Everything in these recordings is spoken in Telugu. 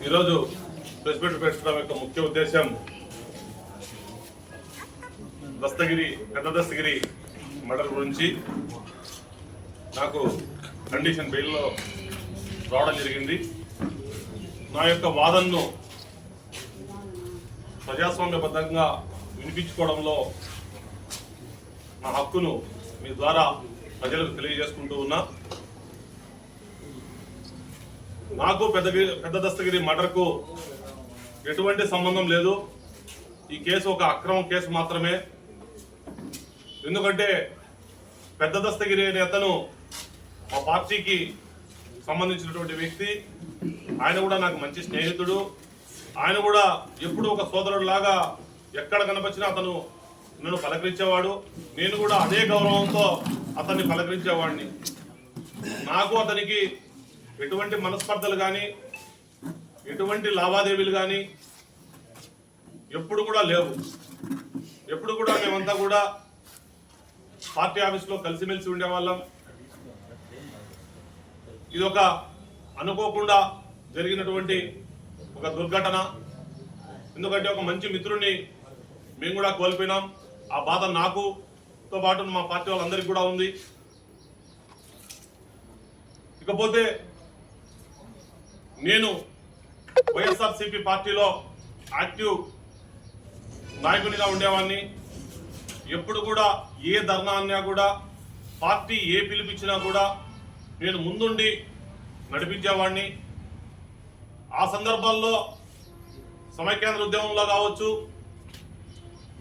ఈరోజు ప్రెస్ మీట్ పెట్టడం యొక్క ముఖ్య ఉద్దేశం పెద్ద దస్తగిరి మర్డర్ గురించి నాకు కండిషన్ బెయిల్లో రావడం జరిగింది. నా యొక్క వాదనను ప్రజాస్వామ్యబద్ధంగా వినిపించుకోవడంలో నా హక్కును మీ ద్వారా ప్రజలకు తెలియజేసుకుంటూ ఉన్నా. నాకు పెద్ద దస్తగిరి మర్డర్కు ఎటువంటి సంబంధం లేదు. ఈ కేసు ఒక అక్రమ కేసు మాత్రమే. ఎందుకంటే పెద్ద దస్తగిరి అనే అతను మా పార్టీకి సంబంధించినటువంటి వ్యక్తి. ఆయన కూడా నాకు మంచి స్నేహితుడు. ఆయన కూడా ఎప్పుడు ఒక సోదరుడు లాగా ఎక్కడ కనిపించినా అతను నన్ను పలకరించేవాడు. నేను కూడా అదే గౌరవంతో అతన్ని పలకరించేవాడిని. నాకు అతనికి ఎటువంటి మనస్పర్ధలు కానీ ఎటువంటి లావాదేవీలు కానీ ఎప్పుడు కూడా లేవు. ఎప్పుడు కూడా మేమంతా కూడా పార్టీ ఆఫీస్లో కలిసిమెలిసి ఉండేవాళ్ళం. ఇది ఒక అనుకోకుండా జరిగినటువంటి ఒక దుర్ఘటన. ఎందుకంటే ఒక మంచి మిత్రుడిని మేము కూడా కోల్పోయినాం. ఆ బాధ నాకుతో పాటు మా పార్టీ వాళ్ళందరికీ కూడా ఉంది. ఇకపోతే నేను వైఎస్ఆర్సీపీ పార్టీలో యాక్టివ్ నాయకునిగా ఉండేవాడిని. ఎప్పుడు కూడా ఏ ధర్నా అన్నా కూడా పార్టీ ఏ పిలిపించినా కూడా నేను ముందుండి నడిపించేవాడిని. ఆ సందర్భాల్లో సమైక్యాంధ్ర ఉద్యమంలో కావచ్చు,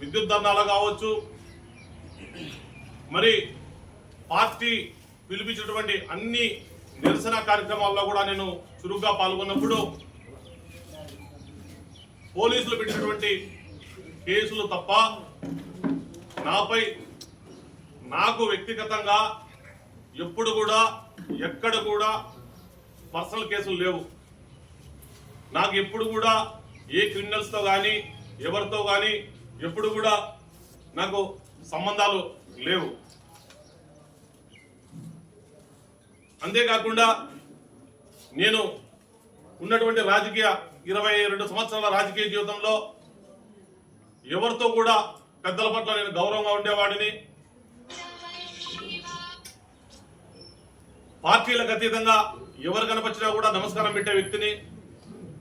విద్యుత్ ధర్నాలో కావచ్చు, మరి పార్టీ పిలిపించినటువంటి అన్ని నిరసన కార్యక్రమాల్లో కూడా నేను చురుగ్గా పాల్గొన్నప్పుడు పోలీసులు పెట్టినటువంటి కేసులు తప్ప నాపై నాకు వ్యక్తిగతంగా ఎప్పుడు కూడా ఎక్కడ కూడా పర్సనల్ కేసులు లేవు. నాకు ఎప్పుడు కూడా ఏ క్రిమినల్స్తో కానీ ఎవరితో కానీ ఎప్పుడు కూడా నాకు సంబంధాలు లేవు. అంతేకాకుండా నేను ఉన్నటువంటి 22 సంవత్సరాల రాజకీయ జీవితంలో ఎవరితో కూడా పెద్దల పట్ల నేను గౌరవంగా ఉండేవాడిని. పార్టీలకు అతీతంగా ఎవరు కనపచ్చినా కూడా నమస్కారం పెట్టే వ్యక్తిని.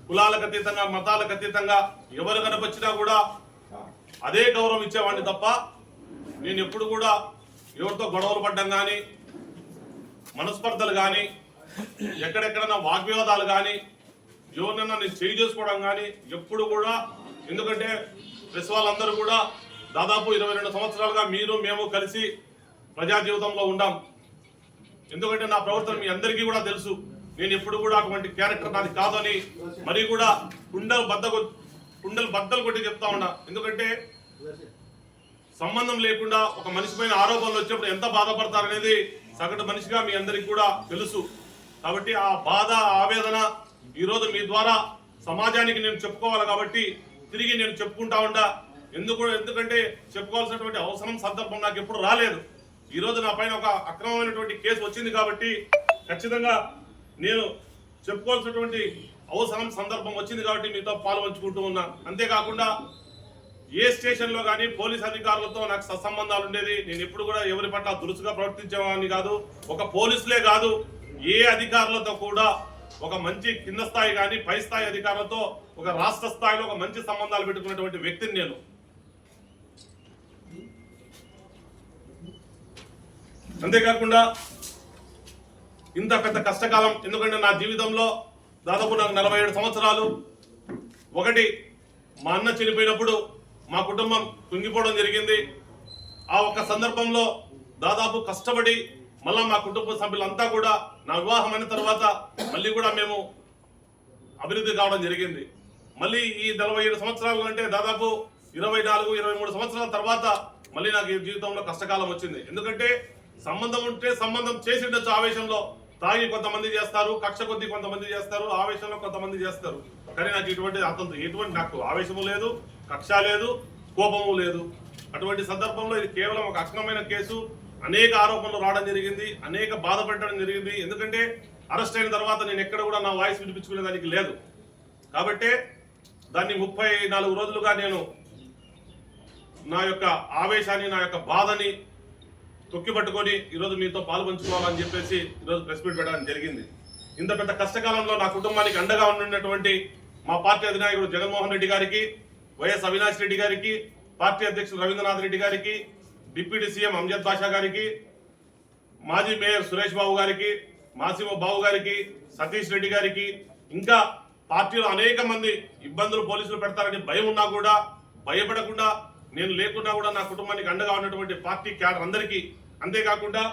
కులాలకు అతీతంగా, మతాలకు అతీతంగా ఎవరు కనపచ్చినా కూడా అదే గౌరవం ఇచ్చేవాడిని తప్ప నేను ఎప్పుడు కూడా ఎవరితో గొడవలు పడ్డం కానీ, మనస్పర్ధలు కానీ, ఎక్కడెక్కడన్నా వాగ్వివాదాలు కానీ, ఎవరినైనా నేను చేయి చేసుకోవడం కానీ ఎప్పుడు కూడా. ఎందుకంటే ప్రెస్ వాళ్ళందరూ కూడా దాదాపు 22 సంవత్సరాలుగా మీరు మేము కలిసి ప్రజా జీవితంలో ఉండాం. ఎందుకంటే నా ప్రవర్తన మీ అందరికీ కూడా తెలుసు. నేను ఎప్పుడు కూడా అటువంటి క్యారెక్టర్ నాది కాదని మరి కూడా కుండలు బద్దలు కొట్టి చెప్తా ఉన్నా. ఎందుకంటే సంబంధం లేకుండా ఒక మనిషి పైన ఆరోపణలు వచ్చినప్పుడు ఎంత బాధపడతారనేది సగటు మనిషిగా మీ అందరికీ కూడా తెలుసు. కాబట్టి ఆ బాధ, ఆవేదన ఈరోజు మీ ద్వారా సమాజానికి నేను చెప్పుకోవాలి కాబట్టి తిరిగి నేను చెప్పుకుంటా ఉండా. ఎందుకంటే చెప్పుకోవాల్సినటువంటి అవసరం, సందర్భం నాకు ఎప్పుడు రాలేదు. ఈరోజు నా పైన ఒక అక్రమమైనటువంటి కేసు వచ్చింది కాబట్టి ఖచ్చితంగా నేను చెప్పుకోవాల్సినటువంటి అవసరం, సందర్భం వచ్చింది కాబట్టి మీతో పాల్పంచుకుంటూ ఉన్నా. అంతేకాకుండా ఏ స్టేషన్లో కానీ పోలీస్ అధికారులతో నాకు సత్సంబంధాలు ఉండేది. నేను ఎప్పుడు కూడా ఎవరి పట్ల దురుసుగా ప్రవర్తించేవాడిని కాదు. ఒక పోలీసులే కాదు, ఏ అధికారులతో కూడా ఒక మంచి కింద స్థాయి కానీ పై స్థాయి అధికారులతో ఒక రాష్ట్ర స్థాయిలో ఒక మంచి సంబంధాలు పెట్టుకున్నటువంటి వ్యక్తిని నేను. అంతేకాకుండా ఇంత పెద్ద కష్టకాలం, ఎందుకంటే నా జీవితంలో దాదాపు నాకు 47 సంవత్సరాలు. ఒకటి, మా అన్న చనిపోయినప్పుడు మా కుటుంబం కుంగిపోవడం జరిగింది. ఆ ఒక్క సందర్భంలో దాదాపు కష్టపడి మళ్ళా మా కుటుంబ సభ్యులంతా కూడా నా వివాహం అయిన తర్వాత మళ్ళీ కూడా మేము అభివృద్ధి కావడం జరిగింది. మళ్ళీ ఈ 47 సంవత్సరాలు అంటే దాదాపు 24-23 సంవత్సరాల తర్వాత మళ్ళీ నాకు ఈ జీవితంలో కష్టకాలం వచ్చింది. ఎందుకంటే సంబంధం ఉంటే సంబంధం చేసి ఉండొచ్చు. ఆవేశంలో తాగి కొంతమంది చేస్తారు, కక్ష కొద్దీ కొంతమంది చేస్తారు, ఆవేశంలో కొంతమంది చేస్తారు. కానీ నాకు ఎటువంటి నాకు ఆవేశము లేదు, కక్ష లేదు, కోపము లేదు. అటువంటి సందర్భంలో ఇది కేవలం ఒక అక్రమమైన కేసు. అనేక ఆరోపణలు రావడం జరిగింది, అనేక బాధ పెట్టడం జరిగింది. ఎందుకంటే అరెస్ట్ అయిన తర్వాత నేను ఎక్కడ కూడా నా వాయిస్ వినిపించుకునే దానికి లేదు. కాబట్టి దాన్ని 34 రోజులుగా నేను నా యొక్క ఆవేశాన్ని, నా యొక్క బాధని తొక్కిపట్టుకొని ఈరోజు మీతో పాల్పంచుకోవాలని చెప్పేసి ఈరోజు ప్రెస్ మీట్ పెట్టడం జరిగింది. ఇంత పెద్ద కష్టకాలంలో నా కుటుంబానికి అండగా ఉన్నటువంటి మా పార్టీ అధినాయకుడు జగన్మోహన్ రెడ్డి గారికి, వైఎస్ అవినాష్ రెడ్డి గారికి, పార్టీ అధ్యక్షుడు రవీంద్రనాథ్ రెడ్డి గారికి, డిప్యూటీ సీఎం అంజద్ బాషా గారికి, మాజీ మేయర్ సురేష్ బాబు గారికి, మాసిమో బాబు గారికి, సతీష్ రెడ్డి గారికి, ఇంకా పార్టీలో అనేక మంది ఇబ్బందులు పోలీసులు పెడతారని భయం ఉన్నా కూడా భయపడకుండా, నేను లేకున్నా కూడా నా కుటుంబానికి అండగా ఉన్నటువంటి పార్టీ క్యాడర్ అందరికీ, అంతేకాకుండా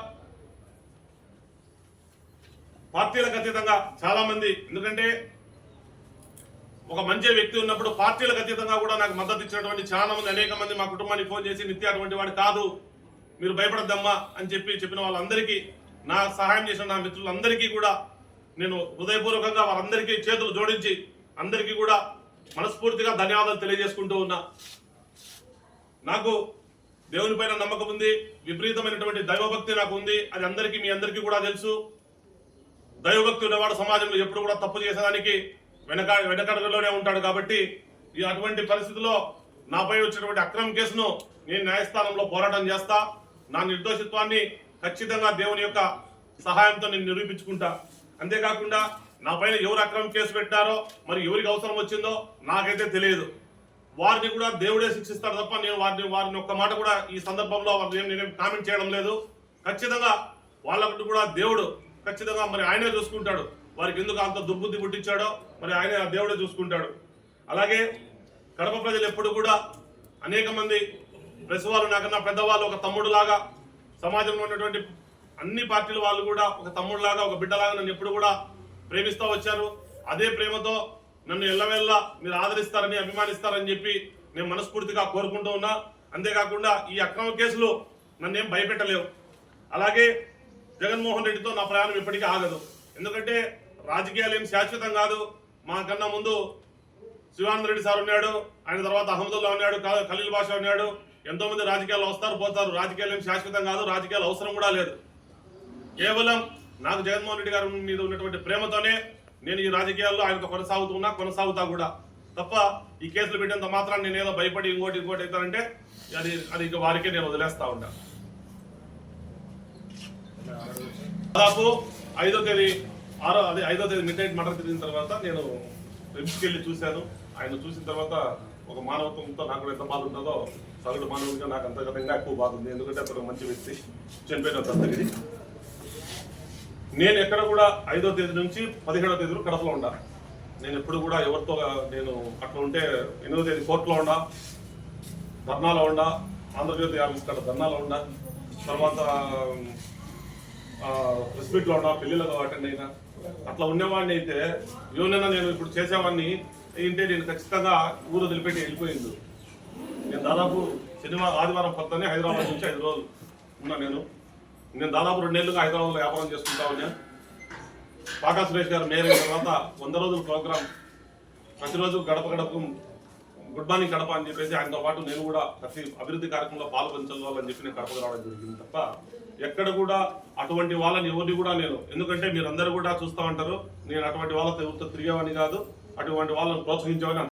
పార్టీలకు అతీతంగా చాలా మంది, ఎందుకంటే ఒక మంచి వ్యక్తి ఉన్నప్పుడు పార్టీలకు అతీతంగా కూడా నాకు మద్దతు ఇచ్చినటువంటి చాలా మంది, అనేక మంది మా కుటుంబానికి ఫోన్ చేసి నిత్య అటువంటి వాడు కాదు, మీరు భయపడద్దమ్మా అని చెప్పిన వాళ్ళందరికీ, నా సహాయం చేసిన నా మిత్రులందరికీ కూడా నేను హృదయపూర్వకంగా వారందరికీ చేతులు జోడించి అందరికీ కూడా మనస్ఫూర్తిగా ధన్యవాదాలు తెలియజేసుకుంటూ ఉన్నా. నాకు దేవుని పైన నమ్మకం ఉంది, విపరీతమైనటువంటి దైవభక్తి నాకు ఉంది. అది అందరికీ, మీ అందరికీ కూడా తెలుసు. దైవభక్తి ఉన్నవాడు సమాజంలో ఎప్పుడు కూడా తప్పు చేసేదానికి వెనకడుగులోనే ఉంటాడు. కాబట్టి ఈ అటువంటి పరిస్థితిలో నాపై వచ్చినటువంటి అక్రమ కేసును నేను న్యాయస్థానంలో పోరాటం చేస్తా. నా నిర్దోషిత్వాన్ని ఖచ్చితంగా దేవుని యొక్క సహాయంతో నేను నిరూపించుకుంటా. అంతేకాకుండా నా పైన ఎవరు అక్రమ కేసు పెట్టారో, మరి ఎవరికి అవసరం వచ్చిందో నాకైతే తెలియదు. వారిని కూడా దేవుడే శిక్షిస్తాడు తప్ప నేను వారిని ఒక్క మాట కూడా ఈ సందర్భంలో నేను కామెంట్ చేయడం లేదు. ఖచ్చితంగా వాళ్ళకు కూడా దేవుడు ఖచ్చితంగా మరి ఆయనే చూసుకుంటాడు. వారికి ఎందుకు అంత దుర్బుద్ధి పుట్టించాడో మరి ఆయనే, ఆ దేవుడే చూసుకుంటాడు. అలాగే కడప ప్రజలు ఎప్పుడు కూడా అనేక మంది ప్రెస్ వాళ్ళు, నాకన్నా పెద్దవాళ్ళు, ఒక తమ్ముడులాగా సమాజంలో ఉన్నటువంటి అన్ని పార్టీల వాళ్ళు కూడా ఒక తమ్ముడులాగా, ఒక బిడ్డలాగా నన్ను ఎప్పుడు కూడా ప్రేమిస్తూ వచ్చారు. అదే ప్రేమతో నన్ను ఎల్లవెల్లా మీరు ఆదరిస్తారని, అభిమానిస్తారని చెప్పి నేను మనస్ఫూర్తిగా కోరుకుంటూ ఉన్నా. అంతేకాకుండా ఈ అక్రమ కేసులు నన్నేం భయపెట్టలేవు. అలాగే జగన్మోహన్ రెడ్డితో నా ప్రయాణం ఇప్పటికీ ఆగదు. ఎందుకంటే రాజకీయాలు ఏం శాశ్వతం కాదు. మాకన్నా ముందు శివానంద రెడ్డి సార్ ఉన్నాడు, ఆయన తర్వాత అహ్మదుల్లా ఉన్నాడు, ఖలీల్ బాషా ఉన్నాడు. ఎంతో మంది రాజకీయాలు వస్తారు పోతారు. రాజకీయాలు ఏం శాశ్వతం కాదు, రాజకీయాలు అవసరం కూడా లేదు. కేవలం నాకు జగన్మోహన్ రెడ్డి గారి మీద ఉన్నటువంటి ప్రేమతోనే నేను ఈ రాజకీయాల్లో ఆయనతో కొనసాగుతా కూడా తప్ప ఈ కేసులు పెట్టేంత మాత్రాన్ని నేను ఏదో భయపడి ఇంకోటి అవుతానంటే అది ఇక వారికే నేను వదిలేస్తా ఉంటా. దాదాపు 5వ తేదీ మిడ్ నైట్ మర్డర్ జరిగిన తర్వాత నేను రిమ్స్కి వెళ్ళి చూశాను. ఆయన చూసిన తర్వాత ఒక మానవత్వంతో నాకు ఎంత బాధ ఉంటుందో సగటు మానవుడిగా నాకు అంతగతంగా ఎక్కువ బాధ ఉంది. ఎందుకంటే అతను మంచి వ్యక్తి, చనిపోయిన దత్తగిరి. నేను ఎక్కడ కూడా 5వ తేదీ నుంచి 17వ తేదీ కడపలో ఉండా. నేను ఎప్పుడు కూడా ఎవరితో నేను అట్లా ఉంటే 8వ తేదీ కోర్టులో ఉండా, ధర్నాలో ఉండా, ఆంధ్రజ్యోతి ఆఫీస్ కాడ ధర్నాలో ఉండా, తర్వాత ప్రెస్ మీట్లో ఉండా, పెళ్లిలో అటెండ్ అయినా. అట్లా ఉండేవాడిని అయితే ఏమైనా నేను ఇప్పుడు చేసేవాడిని ఏంటంటే నేను ఖచ్చితంగా ఊరు వదిలిపెట్టి వెళ్ళిపోయింది. నేను దాదాపు ఆదివారం పొద్దున్నే హైదరాబాద్ నుంచి 5 రోజులు ఉన్నా. నేను దాదాపు 2 నెలలుగా హైదరాబాద్లో వ్యాపారం చేసుకుంటా ఉన్నా. పాకా సురేష్ గారు మేయర్ అయిన తర్వాత 100 రోజుల ప్రోగ్రాం, ప్రతిరోజు గడపకు గుడ్ మార్నింగ్ గడప అని చెప్పేసి ఆయనతో పాటు నేను కూడా ప్రతి అభివృద్ధి కార్యక్రమంలో పాల్పంచాలని చెప్పి నేను గడపకు రావడం జరిగింది తప్ప ఎక్కడ కూడా అటువంటి వాళ్ళని ఎవరిని కూడా నేను, ఎందుకంటే మీరు అందరూ కూడా చూస్తూ ఉంటారు, నేను అటువంటి వాళ్ళతో ఎవరితో తిరిగేవాడిని కాదు, అటువంటి వాళ్ళని ప్రోత్సహించేవాడిని.